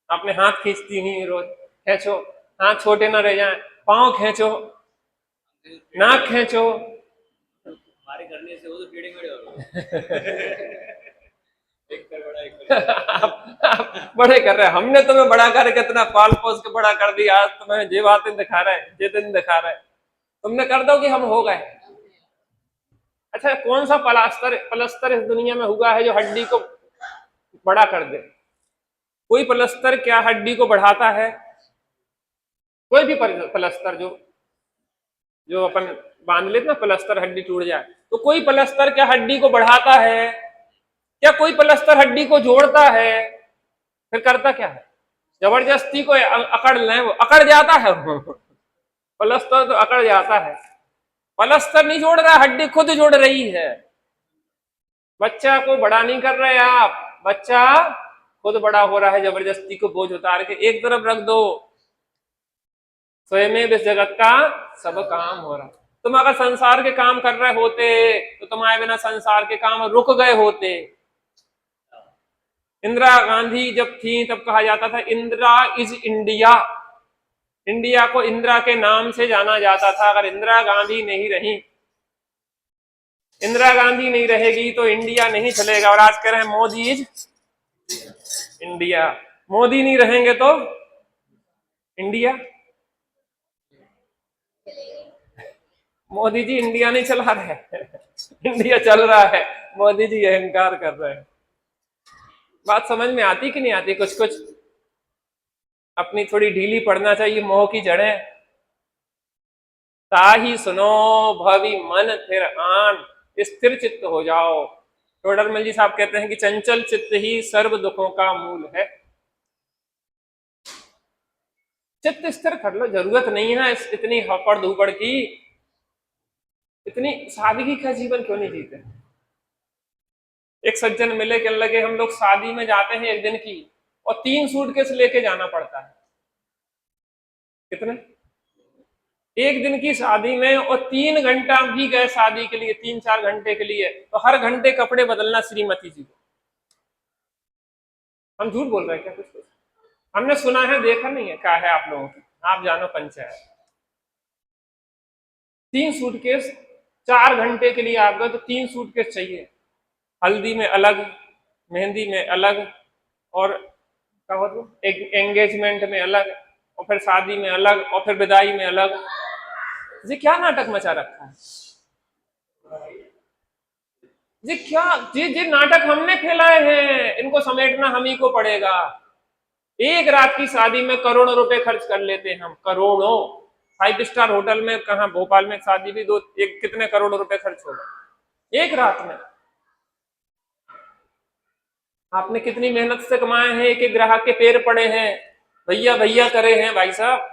आपने हाथ खींचती हुई रोज, खींचो, हाथ छोटे ना रह जाए, पांव खींचो, नाक खींचो, हमारे करने से वो तो टेढ़े मेढ़े हो एक कर बड़ा, एक आप बड़े कर रहे हैं, हमने तुम्हें बड़ा कर कितना पाल पोस के बड़ा कर दिया, आज तुम्हें ये बातें दिखा रहे हैं, ये दिन दिखा रहे हैं, तुमने कर दो कि हम हो गए। अच्छा कौन सा पलस्तर इस दुनिया में हुआ है जो हड्डी को बड़ा कर दे? कोई पलस्तर क्या हड्डी को बढ़ाता है? कोई भी पलस्तर जो जो अपन बांध लेते ना, पलस्तर हड्डी टूट जाए, तो कोई पलस्तर क्या हड्डी को बढ़ाता है? क्या कोई पलस्तर हड्डी को जोड़ता है? फिर करता क्या है? जबरदस्ती को अकड़ लें, वो अकड़ जाता है। पलस्तर तो अकड़ जाता है, पलस्तर नहीं जोड़ रहा, हड्डी खुद जोड़ रही है। बच्चा को बड़ा नहीं कर रहे आप, बच्चा खुद बड़ा हो रहा है, जबरदस्ती को बोझ उतार के एक तरफ रख दो। स्वयं इस जगत का सब काम हो रहा है। तुम अगर संसार के काम कर रहे होते तो तुम्हारे बिना संसार के काम रुक गए होते। इंदिरा गांधी जब थी तब कहा जाता था इंदिरा इज इंडिया। इंडिया को इंदिरा के नाम से जाना जाता था। अगर इंदिरा गांधी नहीं रही, इंदिरा गांधी नहीं रहेगी तो इंडिया नहीं चलेगा। और आज कह रहे हैं मोदी इज इंडिया। मोदी नहीं रहेंगे तो इंडिया। मोदी जी इंडिया नहीं चला रहे इंडिया चल रहा है, मोदी जी अहंकार कर रहे हैं। बात समझ में आती कि नहीं आती? कुछ कुछ अपनी थोड़ी ढीली पड़ना चाहिए मोह की जड़ें। ताही सुनो भवि मन फिर आन, स्थिर चित्त हो जाओ। टोडरमल जी साहब कहते हैं कि चंचल चित्त ही सर्व दुखों का मूल है। चित्त स्थिर कर लो, जरूरत नहीं है इतनी हपड़ धुपड़ की। इतनी सादगी का जीवन क्यों नहीं जीते? एक सज्जन मिले, कहने लगे हम लोग शादी में जाते हैं एक दिन की और 3 सूटकेस लेके जाना पड़ता है। कितने? एक दिन की शादी में, और 3 घंटा भी गए शादी के लिए, 3-4 घंटे के लिए, तो हर घंटे कपड़े बदलना श्रीमती जी को। हम झूठ बोल रहे हैं क्या? कुछ कुछ हमने सुना है, देखा नहीं है। क्या है आप लोगों की, आप जानो पंचायत। 3 सूटकेस, 4 घंटे के लिए आप गए तो 3 सूटकेस चाहिए। हल्दी में अलग, मेहंदी में अलग, और क्या होता है एंगेजमेंट में अलग, और फिर शादी में अलग, और फिर विदाई में अलग। जी क्या नाटक मचा रखा है जी, क्या जी नाटक हमने फैलाए हैं, इनको समेटना हम ही को पड़ेगा। एक रात की शादी में करोड़ों रुपए खर्च कर लेते हैं हम, करोड़ों। 5 स्टार होटल में, कहा भोपाल में शादी भी कितने करोड़ रुपए खर्च होगा एक रात में। आपने कितनी मेहनत से कमाए हैं, एक एक ग्राहक के पैर पड़े हैं, भैया भैया करे हैं भाई साहब।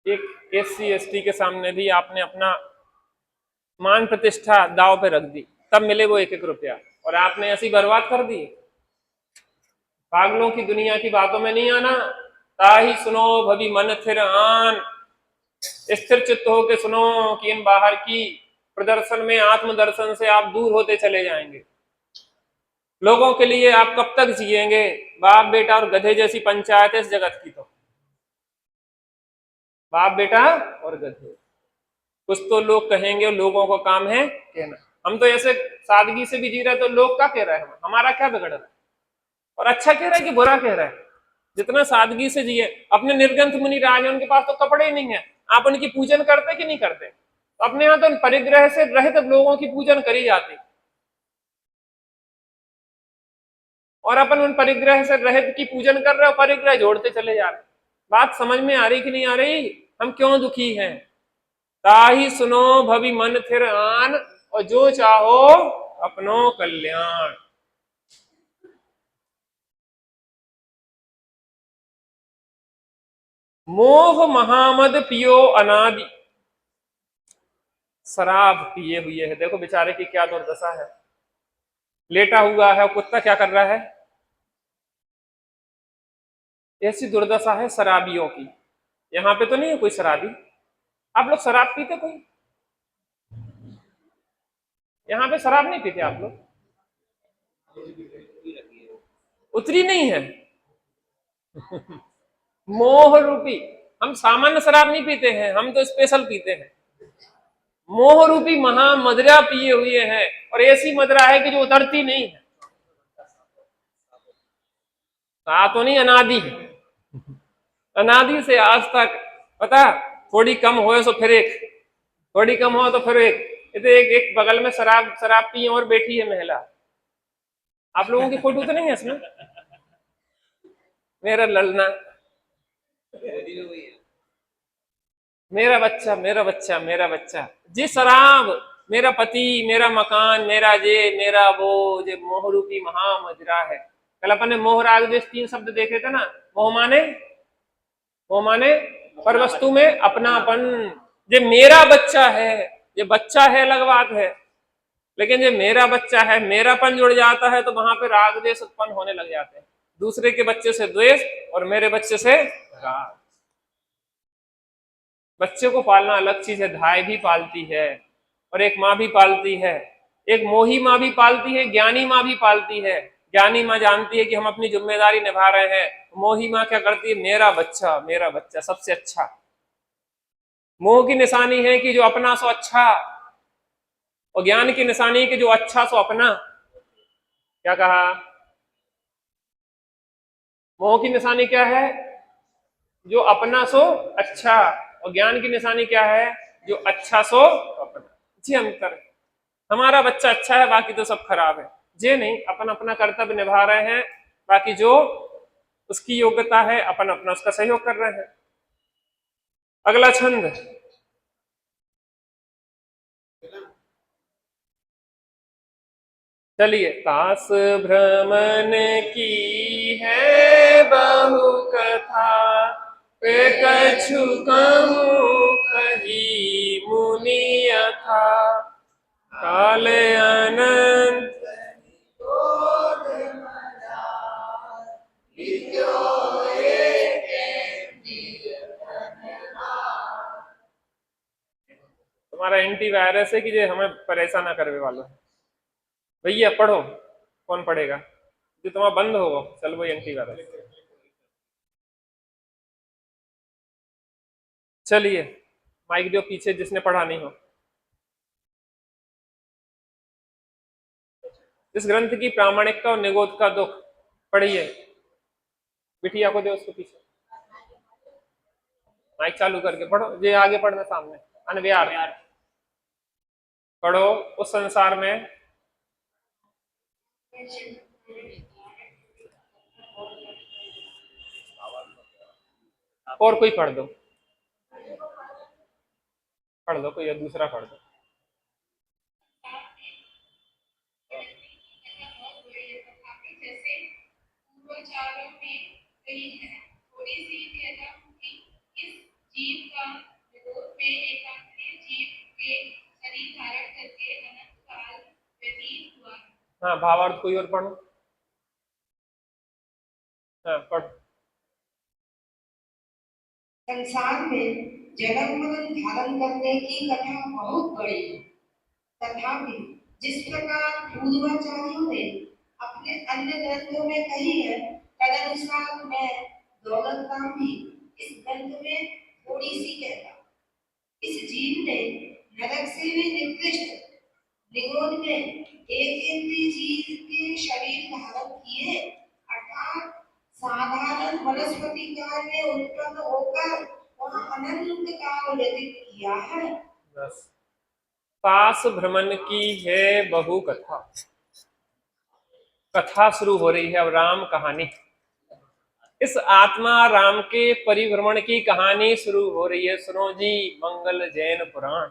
एक SC ST के सामने भी आपने अपना मान प्रतिष्ठा दाव पे रख दी, तब मिले वो 1-1 रुपया, और आपने ऐसी बर्बाद कर दी। पागलों की दुनिया की बातों में नहीं आना। ताही सुनो भवि मन फिर आन, स्थिर चित्त होके सुनो कि इन बाहर की प्रदर्शन में, आत्मदर्शन से आप दूर होते चले जाएंगे। लोगों के लिए आप कब तक जिएंगे? बाप बेटा और गधे जैसी पंचायत है इस जगत की। तो बाप बेटा और गधे, कुछ तो लोग कहेंगे, और लोगों का काम है कहना। हम तो ऐसे सादगी से भी जी रहे, तो लोग क्या कह रहे हैं, हमारा क्या बिगड़ रहा है? और अच्छा कह रहा है कि बुरा कह रहा है? जितना सादगी से जिए। अपने निर्गंथ मुनि राज है, उनके पास तो कपड़े ही नहीं है, आप उनकी पूजन करते कि नहीं करते? तो अपने यहाँ तो परिग्रह से रहित लोगों की पूजन करी जाती, और अपन उन परिग्रह से रहित की पूजन कर रहे हो, परिग्रह जोड़ते चले जा रहे। बात समझ में आ रही कि नहीं आ रही? हम क्यों दुखी हैं? ताही सुनो भवि मन फिर आन, और जो चाहो अपनो कल्याण। मोह महामद पियो अनादि, शराब पिए हुए है। देखो बेचारे की क्या दुर्दशा है, लेटा हुआ है, कुत्ता क्या कर रहा है? ऐसी दुर्दशा है शराबियों की। यहाँ पे तो नहीं है कोई शराबी? आप लोग शराब पीते कोई? यहाँ पे शराब नहीं पीते आप लोग? उतरी नहीं है मोह रूपी। हम सामान्य शराब नहीं पीते हैं, हम तो स्पेशल पीते हैं। मोह रूपी महामदरा पिए हुए हैं, और ऐसी मदरा है कि जो उतरती नहीं है। तो नहीं, अनादि है। अनादि से आज तक, पता, थोड़ी कम हो तो फिर एक, थोड़ी कम हो तो फिर एक। तो एक बगल में शराब शराब पी और बैठी है महिला। आप लोगों की फोटो तो नहीं है इसमें? मेरा ललना, मेरा बच्चा, मेरा बच्चा, मेरा बच्चा जी। शराब मेरा पति, मेरा मकान, मेरा मेरा वो जे मोह रूपी महामजरा है। कल अपन ने मोह राग देश 3 शब्द देखे थे ना। मोह माने पर वस्तु में अपनापन। ये मेरा बच्चा है, ये बच्चा है अलग बात है, लेकिन ये मेरा बच्चा है, मेरापन जुड़ जाता है तो वहां पे राग द्वेष उत्पन्न होने लग जाते हैं। दूसरे के बच्चे से द्वेष, और मेरे बच्चे से राग। बच्चे को पालना अलग चीज है, धाय भी पालती है, और एक माँ भी पालती है, एक मोही माँ भी पालती है, ज्ञानी माँ भी पालती है। ज्ञानी माँ जानती है कि हम अपनी जिम्मेदारी निभा रहे हैं। मोही माँ क्या करती है, मेरा बच्चा सबसे अच्छा। मोह की निशानी है कि जो अपना सो अच्छा, और ज्ञान की निशानी है कि जो अच्छा सो अपना। क्या कहा? मोह की निशानी क्या है? जो अपना सो अच्छा, और ज्ञान की निशानी क्या है? जो अच्छा सो अपना। जी अंतर है। हमारा बच्चा अच्छा है, बाकी तो सब खराब है। जे नहीं, अपन अपना कर्तव्य निभा रहे हैं, बाकी जो उसकी योग्यता है अपन अपना उसका सहयोग कर रहे हैं। अगला छंद, चलिए। तास भ्रमण की है बहु कथा, पे कछु कहूँ कही मुनि यथा। काल अनंत तुम्हारा एंटीवायरस है कि जो हमें परेशान ना करने वालों है। भैया पढ़ो, कौन पढ़ेगा? जो तुम्हारा बंद हो चल वो एंटीवायरस। चलिए, माइक दो पीछे जिसने पढ़ा नहीं हो। इस ग्रंथ की प्रामाणिकता और निगोद का दुख पढ़िए। बिटिया को दे उसको पीछे, माइक चालू करके पढ़ो। ये आगे पढ़ना, सामने अनव्यार पढ़ो। उस संसार में और कोई पढ़ दो, पढ़ दो कोई दूसरा पढ़ दो। जैसे पूर्वाचारों में कही है, थोड़ी सी कहता हूँ कि इस जीव का विरोध में एकांतरीय जीव के शरीर धारण करके अनंत काल व्यतीत हुआ है। हाँ, भावार्थ कोई और पढ़ो। हाँ पढ़ो। संसार में जन्म मरण धारण करने की कथा बहुत बड़ी है। तथापि जिस प्रकार पूर्वाचार्यों ने अपने अन्य ग्रंथों में कही है, तदनुसार मैं दौलतराम भी इस ग्रंथ में थोड़ी सी कहता। इस जीव ने नरक से भी निकृष्ट निगोद में एक इंद्रिय जीव के शरीर धारण किए, अर्थात साधारण वनस्पति काल में उत्पन्न होकर वहाँ अनंत काल व्यतीत किया है। बस। पास भ्रमण की है बहु कथा। कथा शुरू हो रही है अब, राम कहानी। इस आत्मा राम के परिभ्रमण की कहानी शुरू हो रही है। सुनो जी, मंगल जैन पुराण।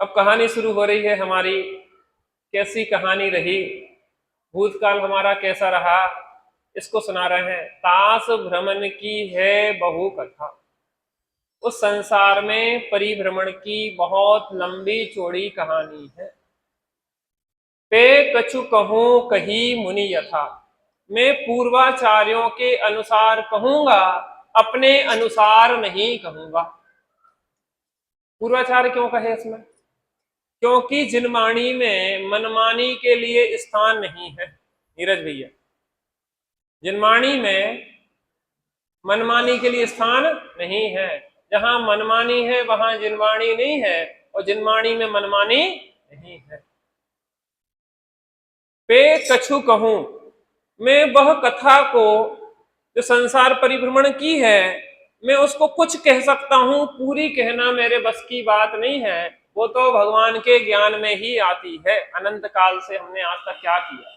अब कहानी शुरू हो रही है हमारी। कैसी कहानी रही, भूतकाल हमारा कैसा रहा, इसको सुना रहे हैं। तास भ्रमण की है बहु कथा। उस संसार में परिभ्रमण की बहुत लंबी चौड़ी कहानी है। पे कछु कहूं कही मुनि यथा। मैं पूर्वाचार्यों के अनुसार कहूंगा, अपने अनुसार नहीं कहूंगा। पूर्वाचार्य क्यों कहे इसमें? क्योंकि जिनवाणी में मनमानी के लिए स्थान नहीं है। नीरज भैया, जिनवाणी में मनमानी के लिए स्थान नहीं है। जहां मनमानी है वहां जिनवाणी नहीं है, और जिनवाणी में मनमानी नहीं है। पे कछु कहूं, मैं वह कथा को जो संसार परिभ्रमण की है, मैं उसको कुछ कह सकता हूं, पूरी कहना मेरे बस की बात नहीं है। वो तो भगवान के ज्ञान में ही आती है। अनंत काल से हमने आज तक क्या किया।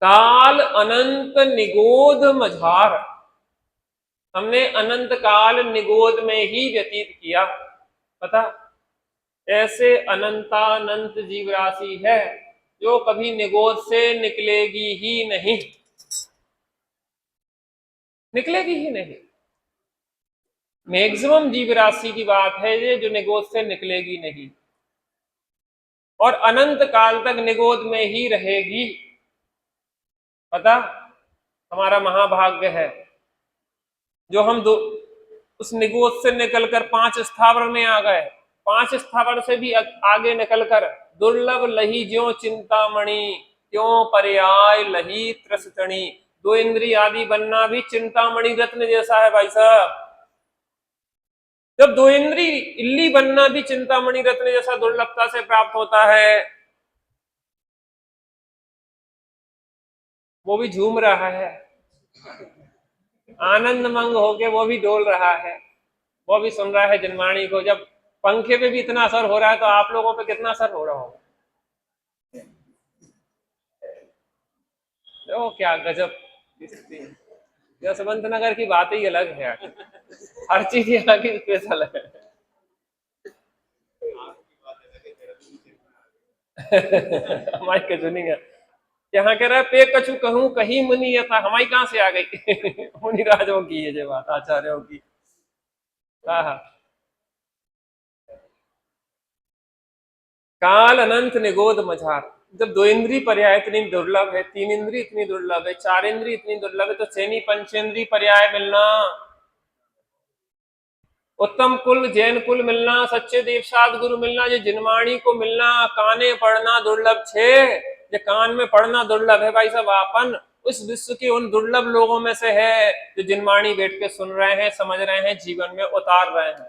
काल अनंत निगोध मझार, हमने अनंत काल निगोध में ही व्यतीत किया। पता, ऐसे अनंतानंत जीव राशि है जो कभी निगोध से निकलेगी ही नहीं, निकलेगी ही नहीं। मैक्सिमम जीव राशि की बात है ये, जो निगोध से निकलेगी नहीं और अनंत काल तक निगोध में ही रहेगी। पता, हमारा महाभाग्य है जो हम उस निगोध से निकलकर 5 स्थावर में आ गए। 5 स्थावर से भी आगे निकलकर दुर्लभ लही ज्यों चिंतामणि, क्यों पर्याय लही त्रसतणी। दो इंद्री आदि बनना भी चिंतामणि रत्न जैसा है भाई साहब। जब दो इंद्री इल्ली बनना भी चिंतामणि रत्न जैसा दुर्लभता से प्राप्त होता है, वो भी झूम रहा है, आनंद मंग होके वो भी डोल रहा है, वो भी सुन रहा है जनवाणी को। जब पंखे पे भी इतना असर हो रहा है तो आप लोगों पे कितना असर हो रहा होगा। देखो क्या गजब स्थिति है। यशवंत नगर की बात ही अलग है, हर चीज यहाँ की स्पेशल है। हमारी कचुनी है यहाँ कह रहा है पे कछु कहूं कहीं मुनि यथा, हमारी कहां से आ गई। मुनि राजों की है जो बात, आचार्यों की। हाँ हाँ। काल अनंत निगोद मझार। जब दो इंद्री पर्याय इतनी दुर्लभ है, तीन इंद्री इतनी दुर्लभ है, चार इंद्री इतनी दुर्लभ है, तो छेनी पंचेंद्री पर्याय मिलना, उत्तम कुल जैन कुल मिलना, सच्चे देवसाद गुरु मिलना, जो जिनवाणी को मिलना, काने पढ़ना दुर्लभ छे। जो कान में पढ़ना दुर्लभ है भाई साहब, आपन उस विश्व के उन दुर्लभ लोगों में से है जो जिनवाणी बैठ के सुन रहे हैं, समझ रहे हैं, जीवन में उतार रहे हैं।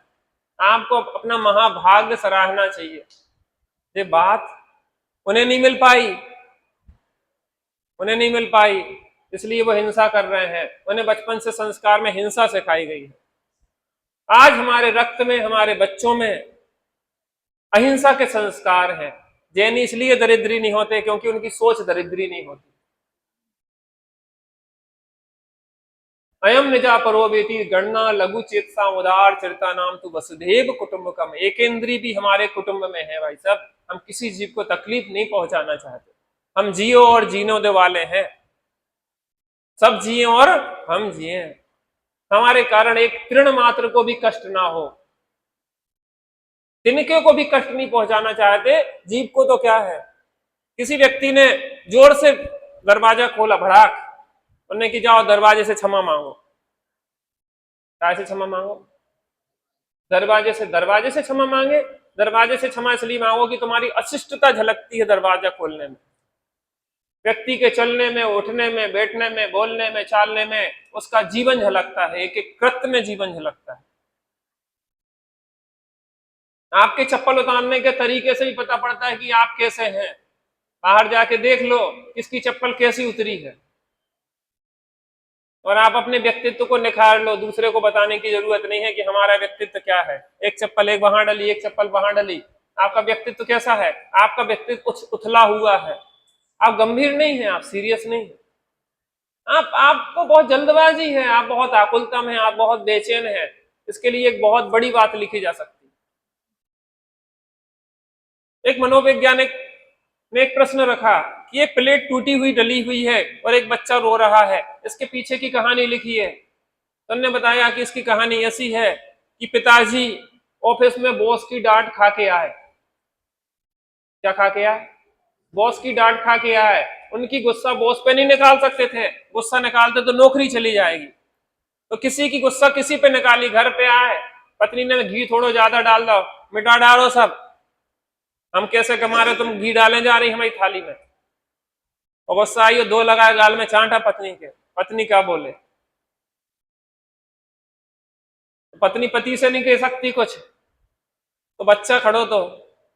आपको अपना महाभाग्य सराहना चाहिए। ये बात उन्हें नहीं मिल पाई, उन्हें नहीं मिल पाई, इसलिए वो हिंसा कर रहे हैं। उन्हें बचपन से संस्कार में हिंसा सिखाई गई है। आज हमारे रक्त में, हमारे बच्चों में अहिंसा के संस्कार हैं। जैन इसलिए दरिद्री नहीं होते क्योंकि उनकी सोच दरिद्री नहीं होती। अयम निजा परोवेति गणना लघु चेतसा उदार चरिता नाम तू वसुधैव कुटुंबकम। एक इंद्री भी हमारे कुटुंब में है भाई साहब। हम किसी जीव को तकलीफ नहीं पहुंचाना चाहते। हम जियो और जीने दे वाले हैं, सब जिए और हम जिए, हमारे कारण एक तृण मात्र को भी कष्ट ना हो। तिनके को भी कष्ट नहीं पहुंचाना चाहते, जीव को तो क्या है। किसी व्यक्ति ने जोर से दरवाजा खोला, भड़ाक, उन्होंने कि जाओ दरवाजे से क्षमा मांगो। कैसे क्षमा मांगो? दरवाजे से क्षमा मांगे। दरवाजे से क्षमा इसलिए मांगो कि तुम्हारी अशिष्टता झलकती है दरवाजा खोलने में, व्यक्ति के चलने में, उठने में, बैठने में, बोलने में, चालने में, उसका जीवन झलकता है, एक एक कृत्य में जीवन झलकता है। आपके चप्पल उतारने के तरीके से ही पता पड़ता है कि आप कैसे हैं। बाहर जाके देख लो किसकी चप्पल कैसी उतरी है, और आप अपने व्यक्तित्व को निखार लो। दूसरे को बताने की जरूरत नहीं है कि हमारा व्यक्तित्व क्या है। एक चप्पल एक वहां डली, एक चप्पल वहां डली, आपका व्यक्तित्व कैसा है? आपका व्यक्तित्व उथला हुआ है, आप गंभीर नहीं है, आप सीरियस नहीं है, आपको बहुत जल्दबाजी है, आप बहुत आकुलतम है, आप बहुत बेचैन है। इसके लिए एक बहुत बड़ी बात लिखी जा सकती है। एक मनोवैज्ञानिक ने एक प्रश्न रखा कि एक प्लेट टूटी हुई डली हुई है और एक बच्चा रो रहा है, इसके पीछे की कहानी लिखी है। तो उन्होंने बताया कि इसकी कहानी ऐसी है कि पिताजी ऑफिस में बॉस की डांट खा के आए। क्या खा के आए? बॉस की डांट खा के आए। उनकी गुस्सा बॉस पे नहीं निकाल सकते थे, गुस्सा निकालते तो नौकरी चली जाएगी। तो किसी की गुस्सा किसी पे निकाली, घर पे आए, पत्नी ने घी थोड़ा ज्यादा डाल दो, मिटा डालो सब, हम कैसे कमा रहे, तुम घी डालने जा रही हमारी थाली में। और गुस्सा आई, दो लगाए गाल में, चांटा पत्नी के। पत्नी क्या बोले? पत्नी पति से नहीं कह सकती कुछ, तो बच्चा खड़ो तो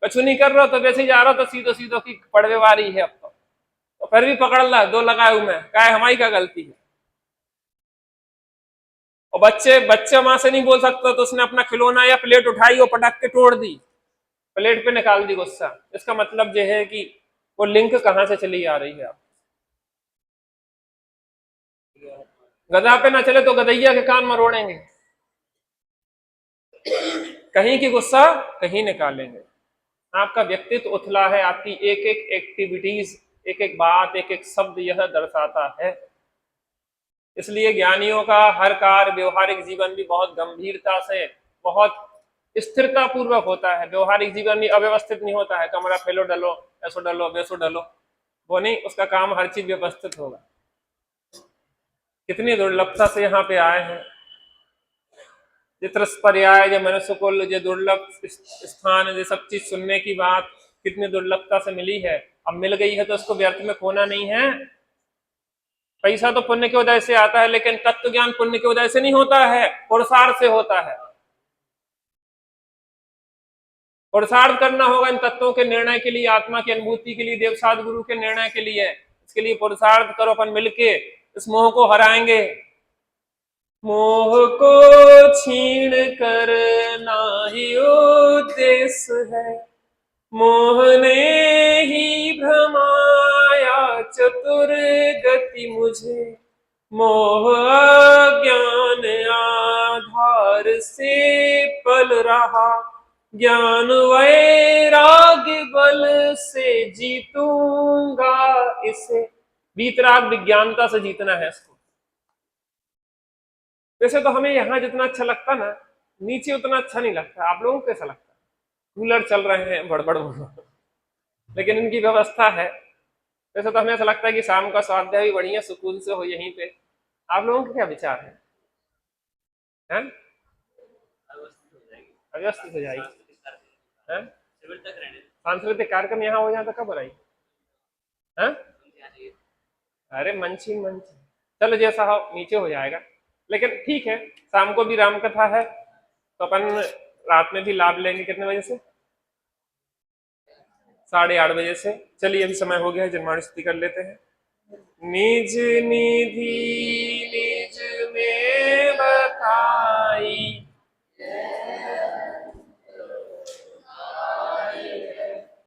कुछ नहीं कर रहा, तो वैसे ही जा रहा, तो सीधो सीधो की पड़वे वाली है अब तो फिर भी पकड़ ला, दो लगाए हुए में, क्या हमारी क्या गलती है। और बच्चे मां से नहीं बोल सकता, तो उसने अपना खिलौना या प्लेट उठाई और पटक के तोड़ दी, प्लेट पे निकाल दी गुस्सा। इसका मतलब यह है कि वो लिंक कहां से चली आ रही है। आप गधा पे ना चले तो गधैया के कान मरोड़ेंगे, कहीं की गुस्सा कहीं निकालेंगे। आपका व्यक्तित्व उथला है, आपकी एक एक एक्टिविटीज, एक एक बात, एक एक शब्द यह दर्शाता है। इसलिए ज्ञानियों का हर कार्य व्यवहारिक जीवन भी बहुत गंभीरता से, बहुत स्थिरता पूर्वक होता है। व्यवहारिक जीवन भी अव्यवस्थित नहीं होता है, कमरा फैलो डलो, ऐसो डलो, वैसो डलो, वो नहीं, उसका काम हर चीज व्यवस्थित होगा। कितनी दुर्लभता से यहाँ पे आए हैं। चित्रस पर्याय, जो मनुष्य को जो दुर्लभ स्थान, जो सब चीज सुनने की बात, कितनी दुर्लभता से मिली है, अब मिल गई है तो उसको व्यर्थ में खोना नहीं है। पैसा तो पुण्य के उदय से आता है, लेकिन तत्व ज्ञान पुण्य के उदय से नहीं होता है, पुरुषार्थ से होता है। पुरुषार्थ करना होगा इन तत्वों के निर्णय के लिए, आत्मा की अनुभूति के लिए, देवसाद गुरु के निर्णय के लिए। इसके लिए पुरुषार्थ करो, अपन मिलके इस मोह को हराएंगे। मोह को छीण कर नाही उद्देश्य है, मोह ने ही भ्रमाया चतुर गति मुझे, मोह अज्ञान आधार से पल रहा, ज्ञान वैराग्य बल से जीतूंगा इसे। वीतराग विज्ञानता से जीतना है इसको। वैसे तो हमें यहाँ जितना अच्छा लगता ना, नीचे उतना अच्छा नहीं लगता। आप लोगों को कैसा लगता है? कूलर चल रहे हैं बड़बड़, लेकिन इनकी व्यवस्था है। वैसे तो हमें ऐसा लगता है कि शाम का स्वाध्याय भी बढ़िया सुकून से हो यहीं पे। आप लोगों के क्या विचार है? अव्यवस्थित हो जाएगी। सांस्कृतिक कार्यक्रम यहाँ हो जाए तो कब हो रही है? अरे मंच ही मंच, चलो जैसा हो नीचे हो जाएगा। लेकिन ठीक है, शाम को भी राम कथा है तो अपन रात में भी लाभ लेंगे। कितने बजे से? 8:30 बजे से। चलिए अभी समय हो गया है, जन्माष्टमी स्तुति कर लेते हैं। निज निधि निज में बताई,